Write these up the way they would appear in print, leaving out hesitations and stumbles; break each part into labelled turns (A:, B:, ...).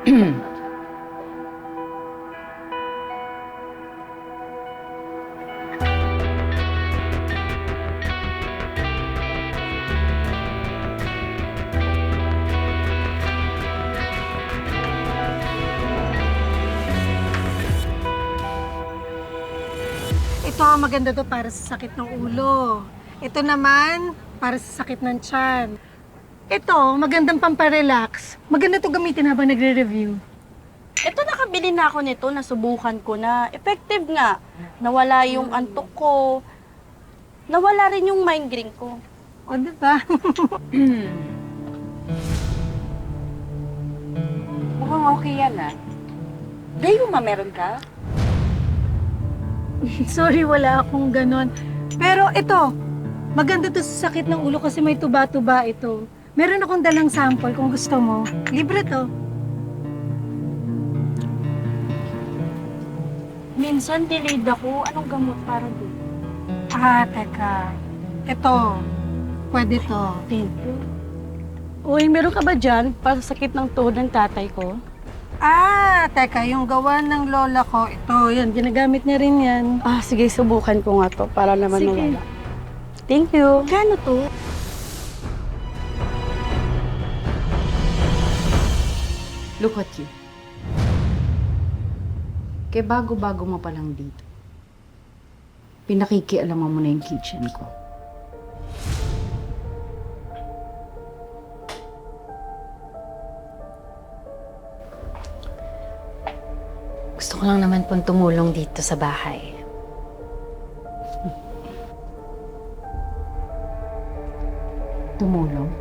A: Ito, maganda to para sa sakit ng ulo. Ito naman, para sa sakit ng tiyan. Ito, magandang pamparelax. Maganda to gamitin habang nagre-review.
B: Ito, nakabili na ako nito, nasubukan ko na. Effective nga. Nawala yung antok ko. Nawala rin yung migraine ko.
A: O, diba?
C: Mukhang okay yan, ah. Gayuma, meron ka?
A: Sorry, wala akong ganon. Pero ito, maganda to sa sakit ng ulo kasi may tuba-tuba ito. Meron akong dalang sample kung gusto mo. Libre to.
B: Minsan, delayed ako. Anong gamot para doon?
A: Teka. Ito, pwede to.
B: Thank you. Uy, meron ka ba dyan para sa sakit ng tuhod ng tatay ko?
A: Teka, yung gawa ng lola ko, ito, yan, ginagamit niya rin yan.
B: Sige, subukan ko nga to para naman
A: Sige.
B: nawala. Thank you.
A: Gano to?
C: Look at you. Kaya bago-bago mo pa lang dito, pinakikialaman mo na yung kitchen ko.
D: Gusto ko lang naman pong tumulong dito sa bahay.
C: Tumulong?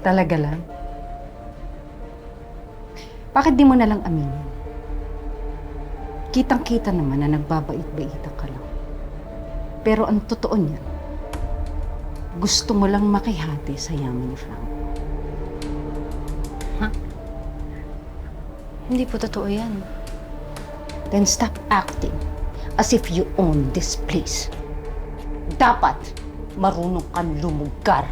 C: Talaga lang? Bakit di mo na lang aminin? Kitang-kita naman na nagbabait-baitan ka lang. Pero ang totoo niyan, gusto mo lang makihati sa yaman ni Frank.
D: Hindi po totoo yan.
C: Then stop acting as if you own this place. Dapat marunong kang lumugar.